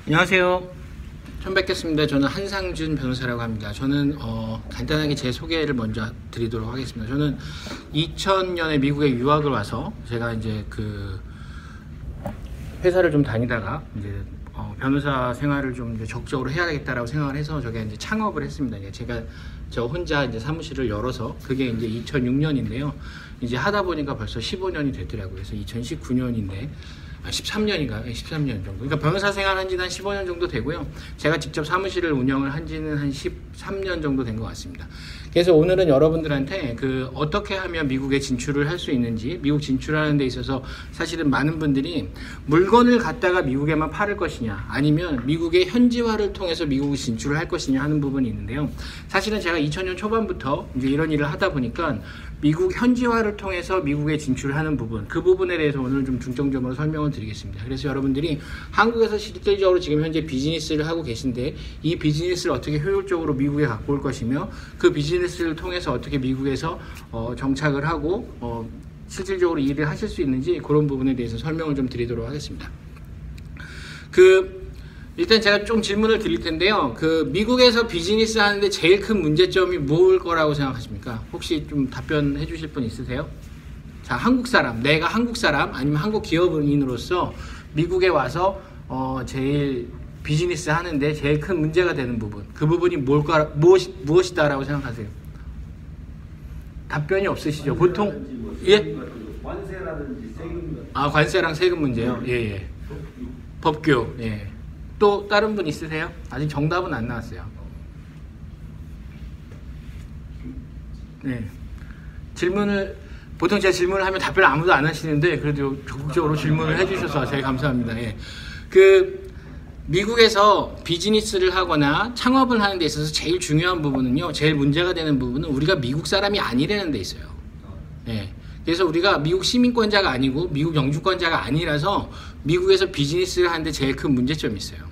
안녕하세요. 처음 뵙겠습니다. 저는 한상준 변호사라고 합니다. 저는 간단하게 제 소개를 먼저 드리도록 하겠습니다. 저는 2000년에 미국에 유학을 와서 제가 이제 그 회사를 좀 다니다가 이제 변호사 생활을 좀 이제 적극적으로 해야겠다라고 생각을 해서 제가 이제 창업을 했습니다. 제가 저 혼자 이제 사무실을 열어서 그게 이제 2006년인데요. 이제 하다 보니까 벌써 15년이 됐더라고요. 그래서 2019년인데 13년인가? 13년 정도. 그러니까 변호사 생활한 지는 한 15년 정도 되고요. 제가 직접 사무실을 운영을 한 지는 한 13년 정도 된 것 같습니다. 그래서 오늘은 여러분들한테 어떻게 하면 미국에 진출을 할 수 있는지, 미국 진출하는 데 있어서 사실은 많은 분들이 물건을 갖다가 미국에만 팔을 것이냐, 아니면 미국의 현지화를 통해서 미국에 진출을 할 것이냐 하는 부분이 있는데요. 사실은 제가 2000년 초반부터 이제 이런 일을 하다 보니까 미국 현지화를 통해서 미국에 진출하는 부분, 그 부분에 대해서 오늘 좀 중점적으로 설명을 드리겠습니다. 그래서 여러분들이 한국에서 실질적으로 지금 현재 비즈니스를 하고 계신데 이 비즈니스를 어떻게 효율적으로 미국에 갖고 올 것이며 그 비즈니스를 통해서 어떻게 미국에서 정착을 하고 실질적으로 일을 하실 수 있는지 그런 부분에 대해서 설명을 좀 드리도록 하겠습니다. 일단 제가 좀 질문을 드릴 텐데요. 미국에서 비즈니스 하는데 제일 큰 문제점이 뭘 거라고 생각하십니까? 혹시 좀 답변해 주실 분 있으세요? 자, 한국 사람, 내가 한국 사람 아니면 한국 기업인으로서 미국에 와서 제일 비즈니스 하는데 제일 큰 문제가 되는 부분, 그 부분이 무엇이다라고 생각하세요? 답변이 없으시죠? 보통 예? 관세라든지 세금. 관세랑 세금 문제요. 예. 법규. 예. 또 다른 분 있으세요? 아직 정답은 안 나왔어요. 네. 보통 제가 질문을 하면 답변을 아무도 안 하시는데 그래도 적극적으로 질문을 해주셔서 제가 감사합니다. 예. 미국에서 비즈니스를 하거나 창업을 하는 데 있어서 제일 중요한 부분은요, 제일 문제가 되는 부분은 우리가 미국 사람이 아니라는 데 있어요. 예. 그래서 우리가 미국 시민권자가 아니고 미국 영주권자가 아니라서 미국에서 비즈니스를 하는데 제일 큰 문제점이 있어요.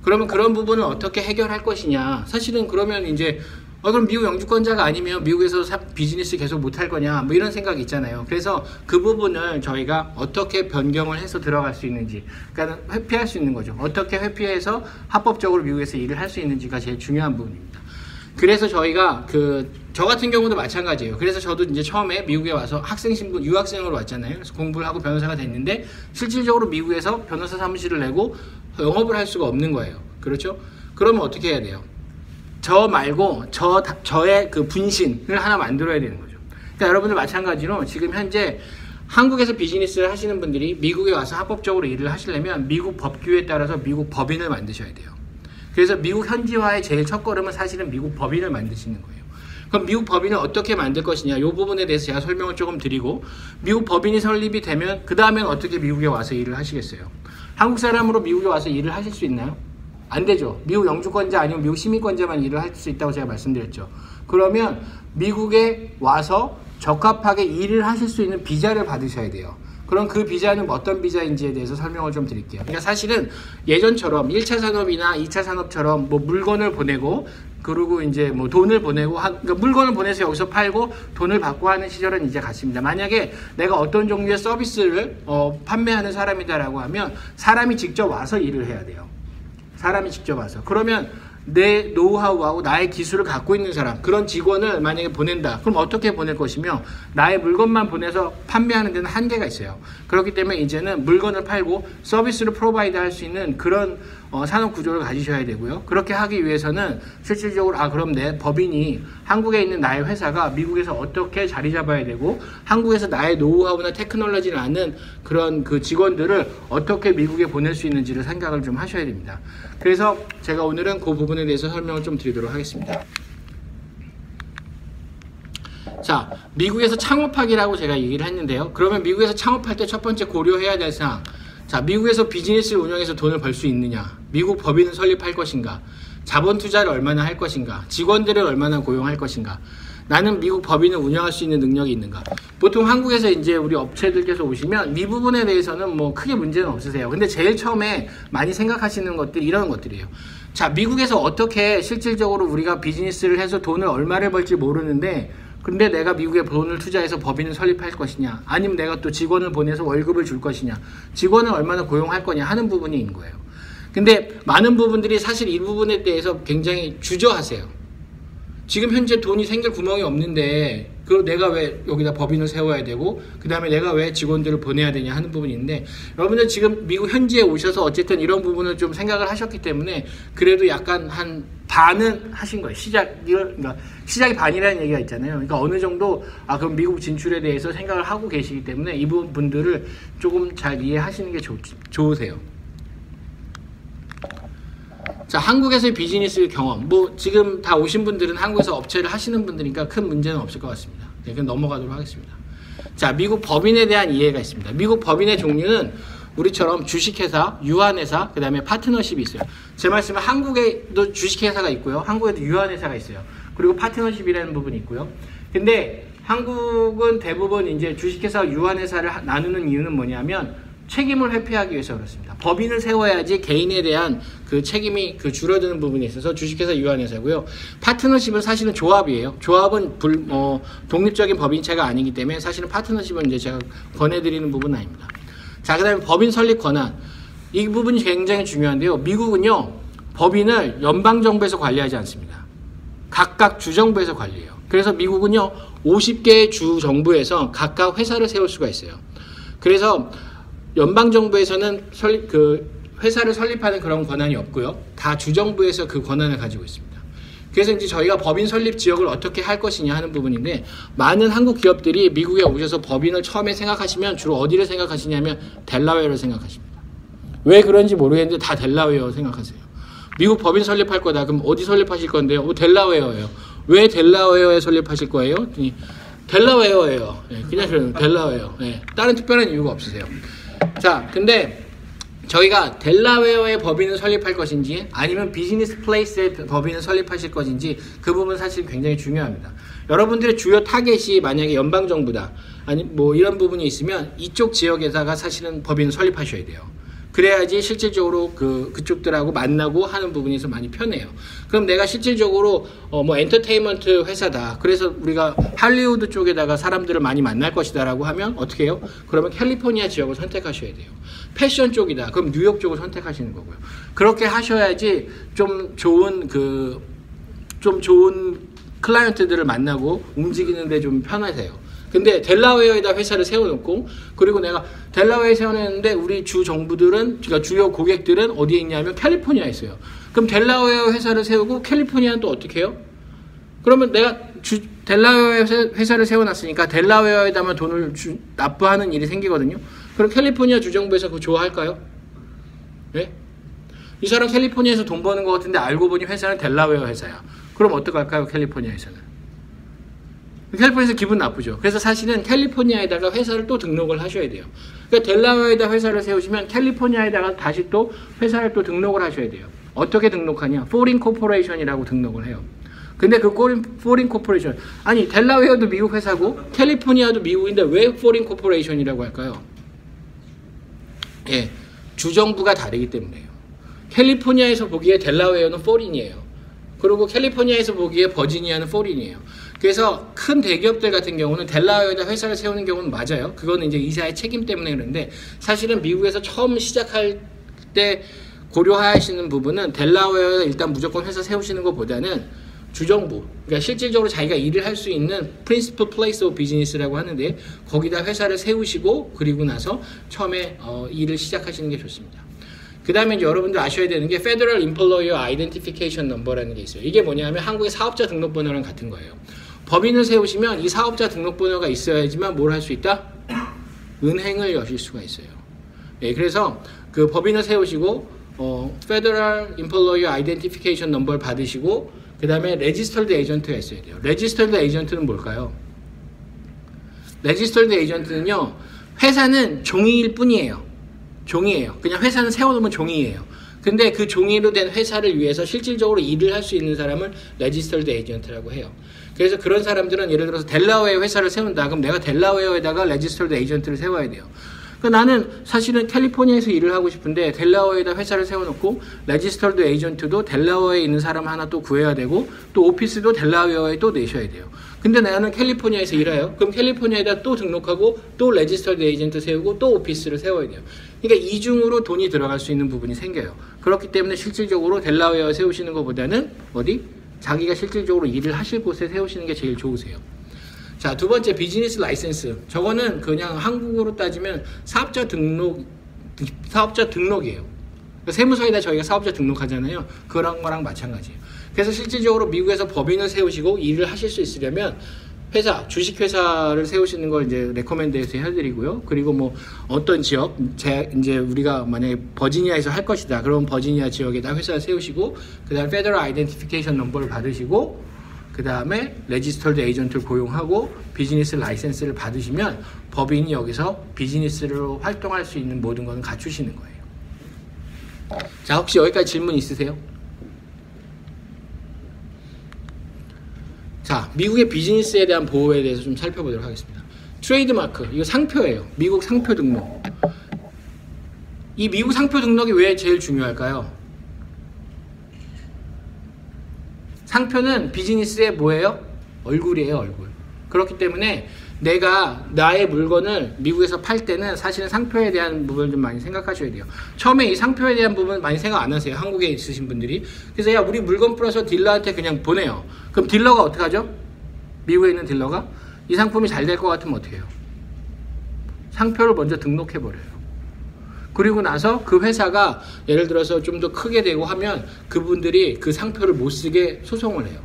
그러면 그런 부분을 어떻게 해결할 것이냐. 사실은 그러면 이제 그럼 미국 영주권자가 아니면 미국에서 비즈니스 계속 못할 거냐, 뭐 이런 생각이 있잖아요. 그래서 그 부분을 저희가 어떻게 변경을 해서 들어갈 수 있는지, 그러니까 회피할 수 있는 거죠. 어떻게 회피해서 합법적으로 미국에서 일을 할 수 있는지가 제일 중요한 부분입니다. 그래서 저희가 저 같은 경우도 마찬가지예요. 그래서 저도 이제 처음에 미국에 와서 학생 신분, 유학생으로 왔잖아요. 그래서 공부를 하고 변호사가 됐는데 실질적으로 미국에서 변호사 사무실을 내고 영업을 할 수가 없는 거예요. 그렇죠? 그러면 어떻게 해야 돼요? 저 말고 저의 그 분신을 하나 만들어야 되는 거죠. 그러니까 여러분들 마찬가지로 지금 현재 한국에서 비즈니스를 하시는 분들이 미국에 와서 합법적으로 일을 하시려면 미국 법규에 따라서 미국 법인을 만드셔야 돼요. 그래서 미국 현지화의 제일 첫걸음은 사실은 미국 법인을 만드시는 거예요. 그럼 미국 법인을 어떻게 만들 것이냐, 이 부분에 대해서 제가 설명을 조금 드리고, 미국 법인이 설립이 되면 그 다음엔 어떻게 미국에 와서 일을 하시겠어요? 한국 사람으로 미국에 와서 일을 하실 수 있나요? 안 되죠. 미국 영주권자 아니면 미국 시민권자만 일을 할 수 있다고 제가 말씀드렸죠. 그러면 미국에 와서 적합하게 일을 하실 수 있는 비자를 받으셔야 돼요. 그럼 그 비자는 어떤 비자인지에 대해서 설명을 좀 드릴게요. 그러니까 사실은 예전처럼 1차 산업이나 2차 산업처럼 뭐 물건을 보내고 그리고 이제 뭐 돈을 보내고 그러니까 물건을 보내서 여기서 팔고 돈을 받고 하는 시절은 이제 갔습니다. 만약에 내가 어떤 종류의 서비스를 판매하는 사람이다라고 하면 사람이 직접 와서 일을 해야 돼요. 사람이 직접 와서. 그러면 내 노하우하고 나의 기술을 갖고 있는 사람, 그런 직원을 만약에 보낸다. 그럼 어떻게 보낼 것이며, 나의 물건만 보내서 판매하는 데는 한계가 있어요. 그렇기 때문에 이제는 물건을 팔고 서비스를 프로바이드 할 수 있는 그런 산업 구조를 가지셔야 되고요. 그렇게 하기 위해서는 실질적으로 그럼 내 법인이 한국에 있는 나의 회사가 미국에서 어떻게 자리 잡아야 되고, 한국에서 나의 노하우나 테크놀로지를 아는 그런 그 직원들을 어떻게 미국에 보낼 수 있는지를 생각을 좀 하셔야 됩니다. 그래서 제가 오늘은 그 부분에 대해서 설명을 좀 드리도록 하겠습니다. 자, 미국에서 창업하기라고 제가 얘기를 했는데요. 그러면 미국에서 창업할 때 첫 번째 고려해야 될 사항, 자, 미국에서 비즈니스를 운영해서 돈을 벌 수 있느냐, 미국 법인을 설립할 것인가, 자본 투자를 얼마나 할 것인가, 직원들을 얼마나 고용할 것인가, 나는 미국 법인을 운영할 수 있는 능력이 있는가. 보통 한국에서 이제 우리 업체들께서 오시면 이 부분에 대해서는 뭐 크게 문제는 없으세요. 근데 제일 처음에 많이 생각하시는 것들이 이런 것들이에요. 자, 미국에서 어떻게 실질적으로 우리가 비즈니스를 해서 돈을 얼마를 벌지 모르는데, 근데 내가 미국에 돈을 투자해서 법인을 설립할 것이냐, 아니면 내가 또 직원을 보내서 월급을 줄 것이냐, 직원을 얼마나 고용할 거냐 하는 부분이 있는 거예요. 근데 많은 부분들이 사실 이 부분에 대해서 굉장히 주저하세요. 지금 현재 돈이 생길 구멍이 없는데 그걸 내가 왜 여기다 법인을 세워야 되고 그 다음에 내가 왜 직원들을 보내야 되냐 하는 부분이 있는데, 여러분들 지금 미국 현지에 오셔서 어쨌든 이런 부분을 좀 생각을 하셨기 때문에 그래도 약간 한 반은 하신 거예요. 그러니까 시작이 반이라는 얘기가 있잖아요. 그러니까 어느 정도 그럼 미국 진출에 대해서 생각을 하고 계시기 때문에 이 부분들을 조금 잘 이해하시는 게 좋으세요. 자, 한국에서의 비즈니스 경험. 뭐 지금 다 오신 분들은 한국에서 업체를 하시는 분들이니까 큰 문제는 없을 것 같습니다. 네, 그럼 넘어가도록 하겠습니다. 자, 미국 법인에 대한 이해가 있습니다. 미국 법인의 종류는 우리처럼 주식회사, 유한회사, 그 다음에 파트너십이 있어요. 제 말씀은 한국에도 주식회사가 있고요. 한국에도 유한회사가 있어요. 그리고 파트너십이라는 부분이 있고요. 근데 한국은 대부분 이제 주식회사와 유한회사를 나누는 이유는 뭐냐면 책임을 회피하기 위해서 그렇습니다. 법인을 세워야지 개인에 대한 그 책임이 줄어드는 부분이 있어서 주식회사 유한회사고요. 파트너십은 사실은 조합이에요. 조합은 독립적인 법인체가 아니기 때문에 사실은 파트너십은 이제 제가 권해드리는 부분은 아닙니다. 자, 그 다음에 법인 설립 권한. 이 부분이 굉장히 중요한데요. 미국은요, 법인을 연방정부에서 관리하지 않습니다. 각각 주정부에서 관리해요. 그래서 미국은요, 50개의 주정부에서 각각 회사를 세울 수가 있어요. 그래서 연방정부에서는 회사를 설립하는 그런 권한이 없고요. 다 주정부에서 그 권한을 가지고 있습니다. 그래서 이제 저희가 법인 설립 지역을 어떻게 할 것이냐 하는 부분인데, 많은 한국 기업들이 미국에 오셔서 법인을 처음에 생각하시면 주로 어디를 생각하시냐면 델라웨어를 생각하십니다. 왜 그런지 모르겠는데 다 델라웨어 생각하세요. 미국 법인 설립할 거다. 그럼 어디 설립하실 건데요? 델라웨어예요. 왜 델라웨어에 설립하실 거예요? 델라웨어예요. 네, 그냥 델라웨어. 네, 다른 특별한 이유가 없으세요. 자, 근데 저희가 델라웨어의 법인을 설립할 것인지 아니면 비즈니스 플레이스의 법인을 설립하실 것인지 그 부분 사실 굉장히 중요합니다. 여러분들의 주요 타겟이 만약에 연방정부다, 아니 뭐 이런 부분이 있으면 이쪽 지역에다가 사실은 법인을 설립하셔야 돼요. 그래야지 실질적으로 그쪽들하고 만나고 하는 부분에서 많이 편해요. 그럼 내가 실질적으로 뭐 엔터테인먼트 회사다, 그래서 우리가 할리우드 쪽에다가 사람들을 많이 만날 것이다 라고 하면 어떻게 해요? 그러면 캘리포니아 지역을 선택하셔야 돼요. 패션 쪽이다, 그럼 뉴욕 쪽을 선택하시는 거고요. 그렇게 하셔야지 좀 좋은 클라이언트들을 만나고 움직이는데 좀 편하세요. 근데 델라웨어에다 회사를 세워놓고, 그리고 내가 델라웨어에 세워놨는데 우리 주 정부들은, 그러니까 주요 고객들은 어디에 있냐면 캘리포니아에 있어요. 그럼 델라웨어 회사를 세우고 캘리포니아는 또 어떻게 해요? 그러면 내가 델라웨어 회사를 세워놨으니까 델라웨어에다만 돈을 납부하는 일이 생기거든요. 그럼 캘리포니아 주정부에서 그거 좋아할까요? 네? 이 사람 캘리포니아에서 돈 버는 것 같은데 알고 보니 회사는 델라웨어 회사야. 그럼 어떡할까요? 캘리포니아에서는 캘리포니아에서 기분 나쁘죠. 그래서 사실은 캘리포니아에다가 회사를 또 등록을 하셔야 돼요. 그러니까 델라웨어에다 회사를 세우시면 캘리포니아에다가 다시 또 회사를 또 등록을 하셔야 돼요. 어떻게 등록하냐? Foreign Corporation이라고 등록을 해요. 근데 그 Foreign Corporation, 아니 델라웨어도 미국 회사고 캘리포니아도 미국인데 왜 Foreign Corporation이라고 할까요? 예, 주정부가 다르기 때문에요. 캘리포니아에서 보기에 델라웨어는 foreign이에요. 그리고 캘리포니아에서 보기에 버지니아는 foreign이에요. 그래서 큰 대기업들 같은 경우는 델라웨어에다 회사를 세우는 경우는 맞아요. 그거는 이제 이사의 책임 때문에 그런데, 사실은 미국에서 처음 시작할 때 고려하시는 부분은 델라웨어에 일단 무조건 회사 세우시는 것보다는 주정부, 그러니까 실질적으로 자기가 일을 할 수 있는 Principal Place of Business라고 하는데 거기다 회사를 세우시고 그리고 나서 처음에 일을 시작하시는 게 좋습니다. 그 다음에 이제 여러분들 아셔야 되는 게 Federal Employer Identification Number라는 게 있어요. 이게 뭐냐면 한국의 사업자 등록번호랑 같은 거예요. 법인을 세우시면 이 사업자 등록번호가 있어야지만 뭘 할 수 있다? 은행을 여실 수가 있어요. 예, 그래서 그 법인을 세우시고 Federal Employer Identification Number 받으시고 그 다음에 Registered Agent가 있어야 돼요. Registered Agent는 뭘까요? Registered Agent는요, 회사는 종이일 뿐이에요. 종이에요. 그냥 회사는 세워놓으면 종이에요. 근데 그 종이로 된 회사를 위해서 실질적으로 일을 할 수 있는 사람을 Registered Agent라고 해요. 그래서 그런 사람들은 예를 들어서 델라웨어 회사를 세운다. 그럼 내가 델라웨어에다가 Registered Agent를 세워야 돼요. 그러니까 나는 사실은 캘리포니아에서 일을 하고 싶은데 델라워에다 회사를 세워놓고 레지스터드 에이전트도 델라워에 있는 사람 하나 또 구해야 되고 또 오피스도 델라웨어에 또 내셔야 돼요. 근데 나는 캘리포니아에서 일해요. 그럼 캘리포니아에다 또 등록하고 또 레지스터드 에이전트 세우고 또 오피스를 세워야 돼요. 그러니까 이중으로 돈이 들어갈 수 있는 부분이 생겨요. 그렇기 때문에 실질적으로 델라웨어 세우시는 것보다는 어디? 자기가 실질적으로 일을 하실 곳에 세우시는 게 제일 좋으세요. 자, 두 번째 비즈니스 라이센스. 저거는 그냥 한국어로 따지면 사업자 등록이에요. 그러니까 세무서에다 저희가 사업자 등록하잖아요. 그런 거랑 마찬가지예요. 그래서 실질적으로 미국에서 법인을 세우시고 일을 하실 수 있으려면 회사, 주식회사를 세우시는 걸 이제 레코멘드해서 해드리고요. 그리고 뭐 어떤 지역, 이제 우리가 만약에 버지니아에서 할 것이다. 그럼 버지니아 지역에다 회사를 세우시고, 그 다음에 페더럴 아이덴티피케이션 넘버를 받으시고, 그 다음에 레지스터드 에이전트를 고용하고 비즈니스 라이센스를 받으시면 법인이 여기서 비즈니스로 활동할 수 있는 모든 것은 갖추시는 거예요. 자, 혹시 여기까지 질문 있으세요? 자, 미국의 비즈니스에 대한 보호에 대해서 좀 살펴보도록 하겠습니다. 트레이드마크, 이거 상표예요. 미국 상표 등록. 이 미국 상표 등록이 왜 제일 중요할까요? 상표는 비즈니스의 뭐예요? 얼굴이에요, 얼굴. 그렇기 때문에 내가 나의 물건을 미국에서 팔 때는 사실은 상표에 대한 부분을 좀 많이 생각하셔야 돼요. 처음에 이 상표에 대한 부분 많이 생각 안 하세요. 한국에 있으신 분들이. 그래서 야, 우리 물건 풀어서 딜러한테 그냥 보내요. 그럼 딜러가 어떻게 하죠? 미국에 있는 딜러가 이 상품이 잘 될 것 같으면 어떻게 해요? 상표를 먼저 등록해버려요. 그리고 나서 그 회사가 예를 들어서 좀 더 크게 되고 하면 그분들이 그 상표를 못 쓰게 소송을 해요.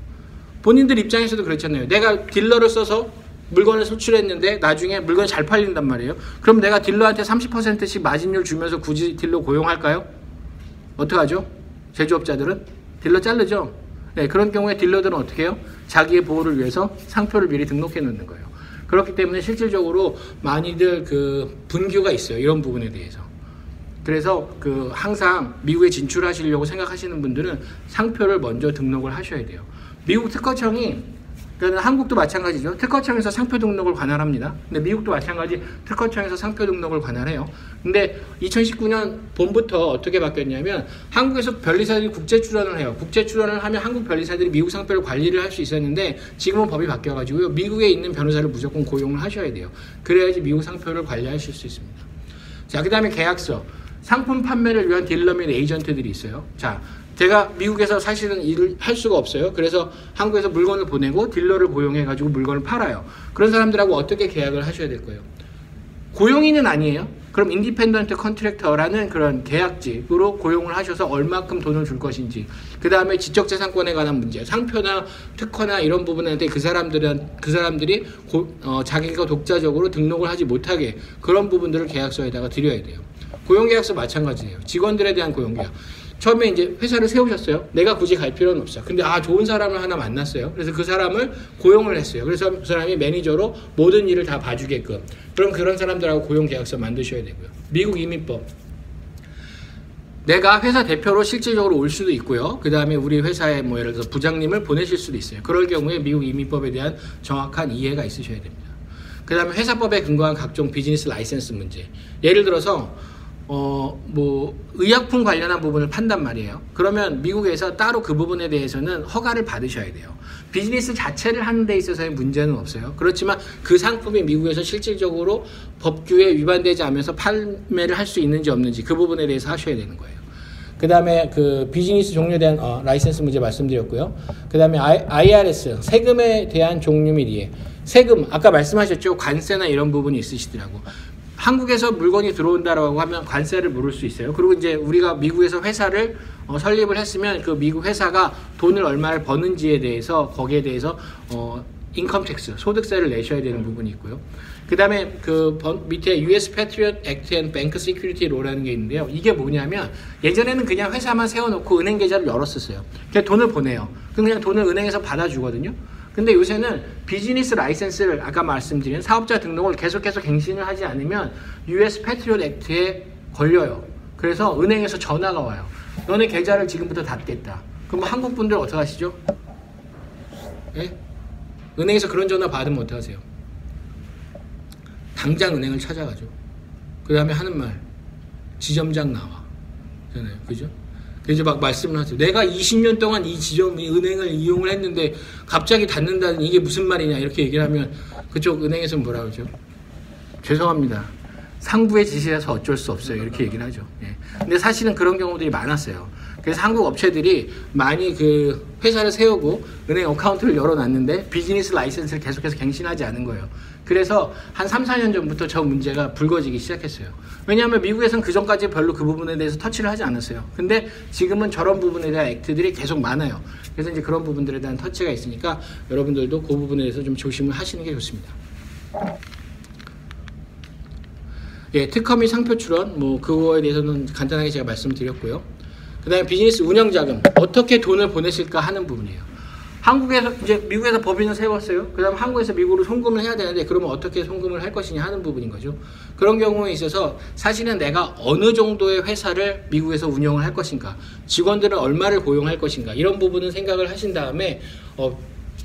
본인들 입장에서도 그렇잖아요. 내가 딜러를 써서 물건을 수출했는데 나중에 물건이 잘 팔린단 말이에요. 그럼 내가 딜러한테 30%씩 마진율 주면서 굳이 딜러 고용할까요? 어떡하죠? 제조업자들은? 딜러 자르죠? 네, 그런 경우에 딜러들은 어떻게 해요? 자기의 보호를 위해서 상표를 미리 등록해 놓는 거예요. 그렇기 때문에 실질적으로 많이들 그 분규가 있어요. 이런 부분에 대해서. 그래서 그 항상 미국에 진출하시려고 생각하시는 분들은 상표를 먼저 등록을 하셔야 돼요. 미국 특허청이, 그러니까 한국도 마찬가지죠. 특허청에서 상표 등록을 관할합니다. 근데 미국도 마찬가지 특허청에서 상표 등록을 관할해요. 근데 2019년 봄부터 어떻게 바뀌었냐면 한국에서 변리사들이 국제 출원을 해요. 국제 출원을 하면 한국 변리사들이 미국 상표를 관리를 할 수 있었는데 지금은 법이 바뀌어가지고요. 미국에 있는 변호사를 무조건 고용을 하셔야 돼요. 그래야지 미국 상표를 관리하실 수 있습니다. 자, 그 다음에 계약서. 상품 판매를 위한 딜러 및 에이전트들이 있어요. 자, 제가 미국에서 사실은 일을 할 수가 없어요. 그래서 한국에서 물건을 보내고 딜러를 고용해가지고 물건을 팔아요. 그런 사람들하고 어떻게 계약을 하셔야 될 거예요? 고용인은 아니에요. 그럼 인디펜던트 컨트랙터라는 그런 계약직으로 고용을 하셔서 얼마큼 돈을 줄 것인지, 그 다음에 지적재산권에 관한 문제, 상표나 특허나 이런 부분한테 그 사람들이 자기가 독자적으로 등록을 하지 못하게 그런 부분들을 계약서에다가 드려야 돼요. 고용계약서 마찬가지예요. 직원들에 대한 고용계약. 처음에 이제 회사를 세우셨어요. 내가 굳이 갈 필요는 없어. 근데 좋은 사람을 하나 만났어요. 그래서 그 사람을 고용을 했어요. 그래서 그 사람이 매니저로 모든 일을 다 봐주게끔. 그럼 그런 사람들하고 고용계약서 만드셔야 되고요. 미국 이민법. 내가 회사 대표로 실질적으로 올 수도 있고요. 그 다음에 우리 회사에 뭐 예를 들어서 부장님을 보내실 수도 있어요. 그럴 경우에 미국 이민법에 대한 정확한 이해가 있으셔야 됩니다. 그 다음에 회사법에 근거한 각종 비즈니스 라이센스 문제. 예를 들어서 뭐 의약품 관련한 부분을 판단 말이에요. 그러면 미국에서 따로 그 부분에 대해서는 허가를 받으셔야 돼요. 비즈니스 자체를 하는 데 있어서의 문제는 없어요. 그렇지만 그 상품이 미국에서 실질적으로 법규에 위반되지 않으면서 판매를 할 수 있는지 없는지 그 부분에 대해서 하셔야 되는 거예요. 그 다음에 그 비즈니스 종류에 대한 라이센스 문제 말씀드렸고요. 그 다음에 IRS 세금에 대한 종류 및 이해. 세금 아까 말씀하셨죠. 관세나 이런 부분이 있으시더라고. 한국에서 물건이 들어온다라고 하면 관세를 물을 수 있어요. 그리고 이제 우리가 미국에서 회사를 설립을 했으면 그 미국 회사가 돈을 얼마를 버는지에 대해서 거기에 대해서 인컴 텍스, 소득세를 내셔야 되는 부분이 있고요. 그 다음에 그 밑에 US Patriot Act and Bank Security Law라는 게 있는데요. 이게 뭐냐면 예전에는 그냥 회사만 세워놓고 은행 계좌를 열었었어요. 그냥 돈을 보내요. 그냥 돈을 은행에서 받아주거든요. 근데 요새는 비즈니스 라이센스를 아까 말씀드린 사업자 등록을 계속해서 갱신을 하지 않으면 US Patriot Act에 걸려요. 그래서 은행에서 전화가 와요. 너네 계좌를 지금부터 닫겠다. 그럼 한국 분들 어떻게 하시죠? 예? 은행에서 그런 전화 받으면 어떡하세요? 당장 은행을 찾아가죠. 그 다음에 하는 말, 지점장 나와. 그죠? 그래서 막 말씀을 하세요. 내가 20년 동안 이 은행을 이용을 했는데 갑자기 닫는다는 이게 무슨 말이냐 이렇게 얘기를 하면 그쪽 은행에서는 뭐라 그러죠? 죄송합니다. 상부의 지시라서 어쩔 수 없어요. 이렇게 얘기를 하죠. 예. 근데 사실은 그런 경우들이 많았어요. 그래서 한국 업체들이 많이 그 회사를 세우고 은행 어카운트를 열어놨는데 비즈니스 라이센스를 계속해서 갱신하지 않은 거예요. 그래서 한 3, 4년 전부터 저 문제가 불거지기 시작했어요. 왜냐하면 미국에서는 그 전까지 별로 그 부분에 대해서 터치를 하지 않았어요. 근데 지금은 저런 부분에 대한 액트들이 계속 많아요. 그래서 이제 그런 부분들에 대한 터치가 있으니까 여러분들도 그 부분에 대해서 좀 조심을 하시는 게 좋습니다. 예, 특허 및 상표 출원, 뭐 그거에 대해서는 간단하게 제가 말씀드렸고요. 그 다음에 비즈니스 운영 자금, 어떻게 돈을 보내실까 하는 부분이에요. 한국에서 이제 미국에서 법인을 세웠어요. 그 다음 한국에서 미국으로 송금을 해야 되는데 그러면 어떻게 송금을 할 것이냐 하는 부분인 거죠. 그런 경우에 있어서 사실은 내가 어느 정도의 회사를 미국에서 운영을 할 것인가, 직원들은 얼마를 고용할 것인가, 이런 부분은 생각을 하신 다음에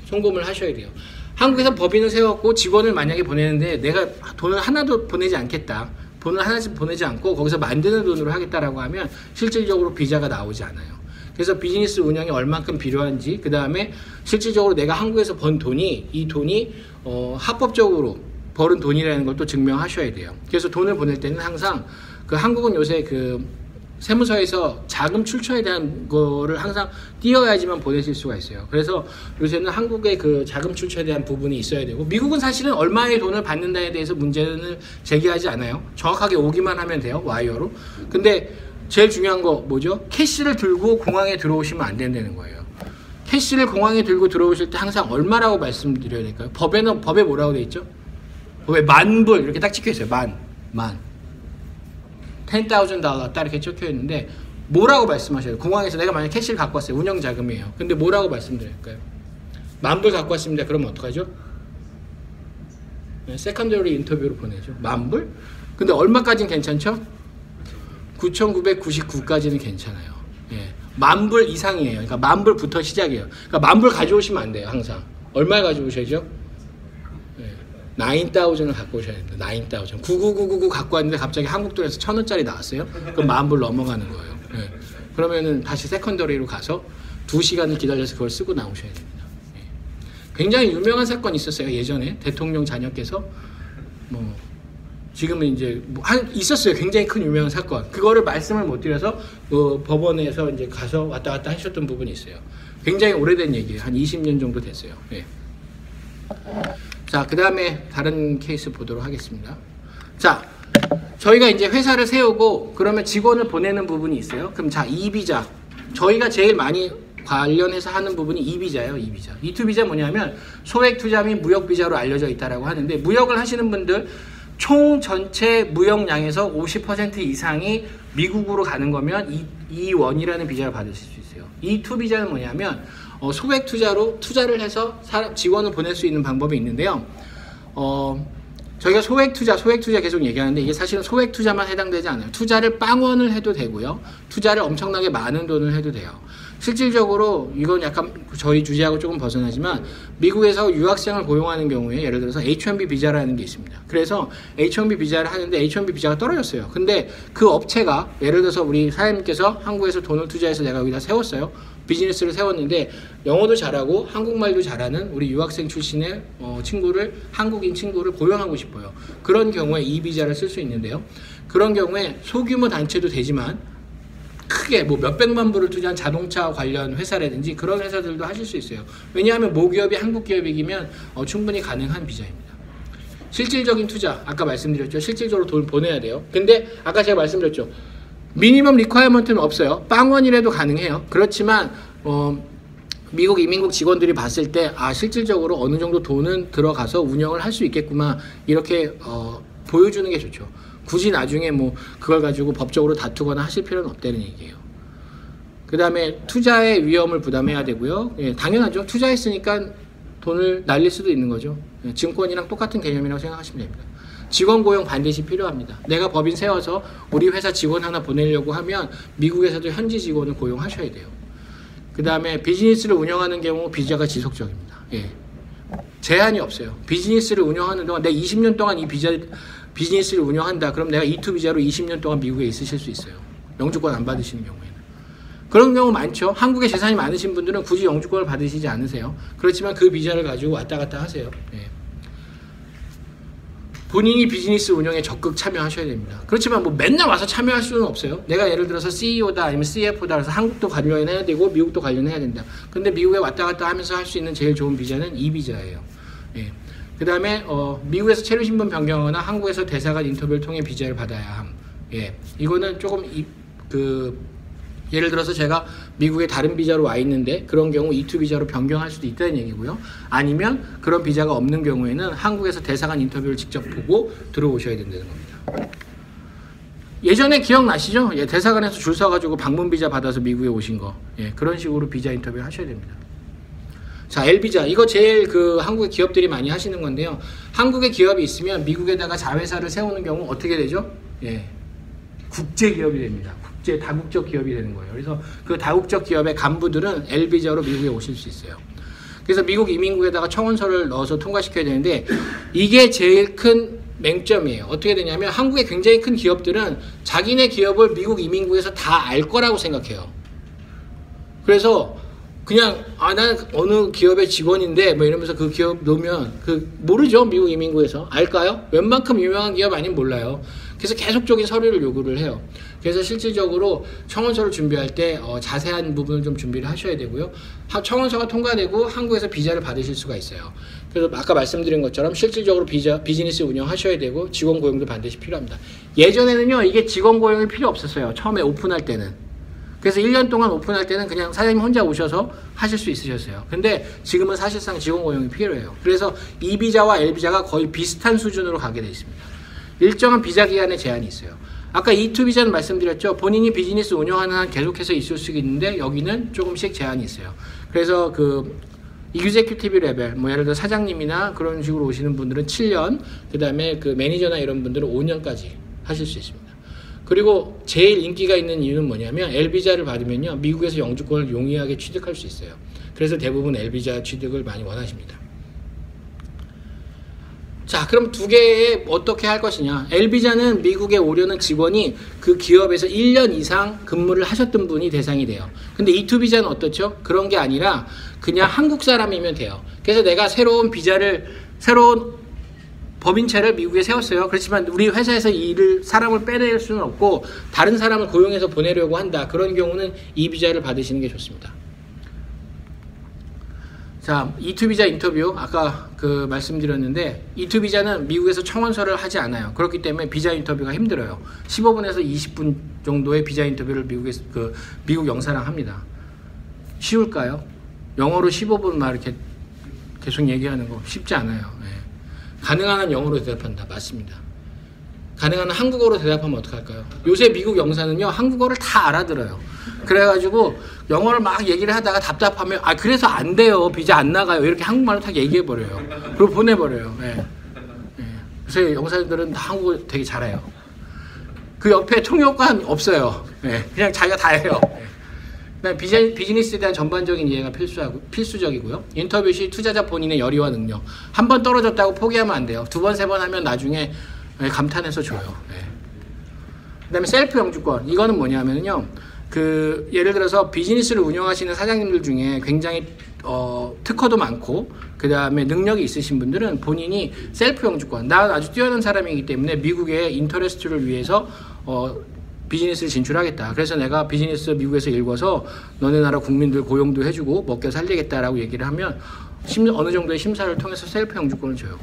송금을 하셔야 돼요. 한국에서 법인을 세웠고 직원을 만약에 보내는데 내가 돈을 하나도 보내지 않겠다, 돈을 하나씩 보내지 않고 거기서 만드는 돈으로 하겠다라고 하면 실질적으로 비자가 나오지 않아요. 그래서 비즈니스 운영이 얼만큼 필요한지, 그 다음에 실질적으로 내가 한국에서 번 돈이, 이 돈이 합법적으로 벌은 돈이라는 걸 또 증명하셔야 돼요. 그래서 돈을 보낼 때는 항상 그 한국은 요새 그 세무서에서 자금 출처에 대한 거를 항상 띄어야지만 보내실 수가 있어요. 그래서 요새는 한국의 그 자금 출처에 대한 부분이 있어야 되고, 미국은 사실은 얼마의 돈을 받는다에 대해서 문제는 제기하지 않아요. 정확하게 오기만 하면 돼요, 와이어로. 근데 제일 중요한 거 뭐죠? 캐시를 들고 공항에 들어오시면 안 된다는 거예요. 캐시를 공항에 들고 들어오실 때 항상 얼마라고 말씀드려야 될까요? 법에 뭐라고 돼 있죠? 법에 $10,000 이렇게 딱 찍혀 있어요. 만. $10,000 딱 이렇게 적혀 있는데 뭐라고 말씀하셔야 돼요? 공항에서 내가 만약 캐시를 갖고 왔어요. 운영 자금이에요. 근데 뭐라고 말씀드릴까요? $10,000 갖고 왔습니다. 그러면 어떡하죠? 세컨더리 인터뷰로 보내죠. $10,000? 근데 얼마까지는 괜찮죠? 9,999까지는 괜찮아요. 예. $10,000 이상이에요. 그러니까 $10,000부터 시작이에요. 그러니까 $10,000 가져오시면 안 돼요. 항상. 얼마 가져오셔야죠? 예. 9,000을 갖고 오셔야 됩니다. 9,000. 99999 갖고 왔는데 갑자기 한국 돈에서 1,000원짜리 나왔어요? 그럼 $10,000 넘어가는 거예요. 예. 그러면은 다시 세컨더리로 가서 2시간을 기다려서 그걸 쓰고 나오셔야 됩니다. 예. 굉장히 유명한 사건이 있었어요. 예전에 대통령 자녀께서 지금은 이제 있었어요. 굉장히 큰 유명한 사건. 그거를 말씀을 못 드려서 법원에서 이제 가서 왔다 갔다 하셨던 부분이 있어요. 굉장히 오래된 얘기예요. 한 20년 정도 됐어요. 예. 자, 그 다음에 다른 케이스 보도록 하겠습니다. 자, 저희가 이제 회사를 세우고 그러면 직원을 보내는 부분이 있어요. 그럼 자, 이비자. 저희가 제일 많이 관련해서 하는 부분이 이비자예요. 이비자. 이투비자 뭐냐면 소액 투자 및 무역 비자로 알려져 있다라고 하는데, 무역을 하시는 분들 총 전체 무역량에서 50% 이상이 미국으로 가는 거면 E1이라는 비자를 받으실 수 있어요. E2 비자는 뭐냐면 소액 투자로 투자를 해서 직원을 보낼 수 있는 방법이 있는데요. 저희가 소액 투자 계속 얘기하는데 이게 사실은 소액 투자만 해당되지 않아요. 투자를 빵원을 해도 되고요. 투자를 엄청나게 많은 돈을 해도 돼요. 실질적으로 이건 약간 저희 주제하고 조금 벗어나지만 미국에서 유학생을 고용하는 경우에 예를 들어서 H-1B 비자라는 게 있습니다. 그래서 H-1B 비자를 하는데 H-1B 비자가 떨어졌어요. 근데 그 업체가 예를 들어서 우리 사장님께서 한국에서 돈을 투자해서 내가 여기다 세웠어요. 비즈니스를 세웠는데 영어도 잘하고 한국말도 잘하는 우리 유학생 출신의 한국인 친구를 고용하고 싶어요. 그런 경우에 이 비자를 쓸 수 있는데요. 그런 경우에 소규모 단체도 되지만 크게 뭐 몇백만 불을 투자한 자동차 관련 회사라든지 그런 회사들도 하실 수 있어요. 왜냐하면 모기업이 한국 기업이면 충분히 가능한 비자입니다. 실질적인 투자, 아까 말씀드렸죠. 실질적으로 돈을 보내야 돼요. 근데 아까 제가 말씀드렸죠. 미니멈 리ኳ이어먼트는 없어요. 빵원이라도 가능해요. 그렇지만 미국 이민국 직원들이 봤을 때 실질적으로 어느 정도 돈은 들어가서 운영을 할 수 있겠구나, 이렇게 보여주는 게 좋죠. 굳이 나중에 뭐 그걸 가지고 법적으로 다투거나 하실 필요는 없다는 얘기예요. 그 다음에 투자의 위험을 부담해야 되고요. 예, 당연하죠. 투자했으니까 돈을 날릴 수도 있는 거죠. 예, 증권이랑 똑같은 개념이라고 생각하시면 됩니다. 직원 고용 반드시 필요합니다. 내가 법인 세워서 우리 회사 직원 하나 보내려고 하면 미국에서도 현지 직원을 고용하셔야 돼요. 그 다음에 비즈니스를 운영하는 경우 비자가 지속적입니다. 예. 제한이 없어요. 비즈니스를 운영하는 동안 내 20년 동안 이 비자를 비즈니스를 운영한다. 그럼 내가 E2 비자로 20년 동안 미국에 있으실 수 있어요. 영주권 안 받으시는 경우에는. 그런 경우 많죠. 한국에 재산이 많으신 분들은 굳이 영주권을 받으시지 않으세요. 그렇지만 그 비자를 가지고 왔다 갔다 하세요. 예. 본인이 비즈니스 운영에 적극 참여하셔야 됩니다. 그렇지만 뭐 맨날 와서 참여할 수는 없어요. 내가 예를 들어서 CEO다 아니면 CFO다 그래서 한국도 관련해야 되고 미국도 관련해야 된다. 근데 미국에 왔다 갔다 하면서 할 수 있는 제일 좋은 비자는 이 비자예요. 예. 그 다음에 미국에서 체류신분 변경하거나 한국에서 대사관 인터뷰를 통해 비자를 받아야 함. 예. 이거는 조금 예를 들어서 제가 미국에 다른 비자로 와 있는데 그런 경우 E2 비자로 변경할 수도 있다는 얘기고요. 아니면 그런 비자가 없는 경우에는 한국에서 대사관 인터뷰를 직접 보고 들어오셔야 된다는 겁니다. 예전에 기억나시죠? 예, 대사관에서 줄 서가지고 방문 비자 받아서 미국에 오신 거. 예, 그런 식으로 비자 인터뷰를 하셔야 됩니다. 자, L비자. 이거 제일 한국의 기업들이 많이 하시는 건데요. 한국의 기업이 있으면 미국에다가 자회사를 세우는 경우 어떻게 되죠? 예, 국제기업이 됩니다. 다국적 기업이 되는 거예요. 그래서 그 다국적 기업의 간부들은 L비자로 미국에 오실 수 있어요. 그래서 미국 이민국에다가 청원서를 넣어서 통과시켜야 되는데 이게 제일 큰 맹점이에요. 어떻게 되냐면 한국의 굉장히 큰 기업들은 자기네 기업을 미국 이민국에서 다 알 거라고 생각해요. 그래서 그냥 난 어느 기업의 직원인데 뭐 이러면서 그 기업 놓으면 모르죠. 미국 이민국에서 알까요? 웬만큼 유명한 기업 아니면 몰라요. 그래서 계속적인 서류를 요구를 해요. 그래서 실질적으로 청원서를 준비할 때 자세한 부분을 좀 준비를 하셔야 되고요. 청원서가 통과되고 한국에서 비자를 받으실 수가 있어요. 그래서 아까 말씀드린 것처럼 실질적으로 비즈니스 운영하셔야 되고 직원 고용도 반드시 필요합니다. 예전에는요 이게 직원 고용이 필요 없었어요. 처음에 오픈할 때는. 그래서 1년 동안 오픈할 때는 그냥 사장님 혼자 오셔서 하실 수 있으셨어요. 근데 지금은 사실상 직원 고용이 필요해요. 그래서 E 비자와 L 비자가 거의 비슷한 수준으로 가게 되어 있습니다. 일정한 비자 기간의 제한이 있어요. 아까 E2 비자는 말씀드렸죠. 본인이 비즈니스 운영하는 한 계속해서 있을 수 있는데 여기는 조금씩 제한이 있어요. 그래서 이규제큐티브 레벨, 뭐 예를 들어 사장님이나 그런 식으로 오시는 분들은 7년, 그 다음에 매니저나 이런 분들은 5년까지 하실 수 있습니다. 그리고 제일 인기가 있는 이유는 뭐냐면 L비자를 받으면요 미국에서 영주권을 용이하게 취득할 수 있어요. 그래서 대부분 L비자 취득을 많이 원하십니다. 자, 그럼 두 개에 어떻게 할 것이냐. L비자는 미국에 오려는 직원이 그 기업에서 1년 이상 근무를 하셨던 분이 대상이 돼요. 근데 E2 비자는 어떻죠? 그런 게 아니라 그냥 한국 사람이면 돼요. 그래서 내가 새로운 법인체를 미국에 세웠어요. 그렇지만 우리 회사에서 사람을 빼낼 수는 없고 다른 사람을 고용해서 보내려고 한다. 그런 경우는 이 비자를 받으시는 게 좋습니다. 자, E2 비자 인터뷰 아까 말씀드렸는데 E2 비자는 미국에서 청원서를 하지 않아요. 그렇기 때문에 비자 인터뷰가 힘들어요. 15분에서 20분 정도의 비자 인터뷰를 미국 영사랑 합니다. 쉬울까요? 영어로 15분 막 이렇게 계속 얘기하는 거 쉽지 않아요. 예. 가능한 한 영어로 대답한다. 맞습니다. 가능한 한 한국어로 대답하면 어떡할까요? 요새 미국 영사는요 한국어를 다 알아들어요. 그래가지고 영어를 막 얘기를 하다가 답답하면 그래서 안 돼요. 비자 안 나가요. 이렇게 한국말로 다 얘기해버려요. 그리고 보내버려요. 예. 예. 요새 영사들은 다 한국어 되게 잘해요. 그 옆에 통역관 없어요. 예. 그냥 자기가 다 해요. 예. 비즈니스에 대한 전반적인 이해가 필수적이고요. 인터뷰 시 투자자 본인의 열의와 능력. 한 번 떨어졌다고 포기하면 안 돼요. 두 번, 세 번 하면 나중에 감탄해서 줘요. 네. 그 다음에 셀프 영주권. 이거는 뭐냐면요. 예를 들어서 비즈니스를 운영하시는 사장님들 중에 굉장히 특허도 많고 그 다음에 능력이 있으신 분들은 본인이 셀프 영주권. 난 아주 뛰어난 사람이기 때문에 미국의 인터레스트를 위해서 비즈니스를 진출하겠다. 그래서 내가 비즈니스 미국에서 일궈서 너네 나라 국민들 고용도 해주고 먹여 살리겠다라고 얘기를 하면 어느 정도의 심사를 통해서 셀프 영주권을 줘요.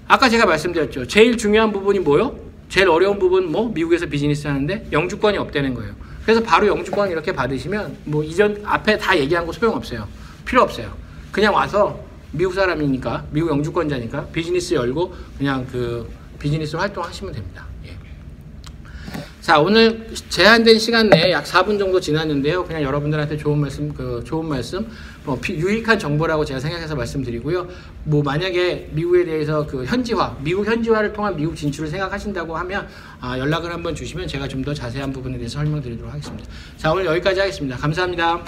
아까 제가 말씀드렸죠. 제일 중요한 부분이 뭐요? 제일 어려운 부분 미국에서 비즈니스 하는데 영주권이 없다는 거예요. 그래서 바로 영주권 이렇게 받으시면 이전 앞에 다 얘기한 거 소용없어요. 필요 없어요. 그냥 와서 미국 사람이니까 미국 영주권자니까 비즈니스 열고 그냥 비즈니스로 활동하시면 됩니다. 예. 자, 오늘 제한된 시간 내에 약 4분 정도 지났는데요. 그냥 여러분들한테 좋은 말씀, 유익한 정보라고 제가 생각해서 말씀드리고요. 만약에 미국에 대해서 미국 현지화를 통한 미국 진출을 생각하신다고 하면, 연락을 한번 주시면 제가 좀 더 자세한 부분에 대해서 설명드리도록 하겠습니다. 자, 오늘 여기까지 하겠습니다. 감사합니다.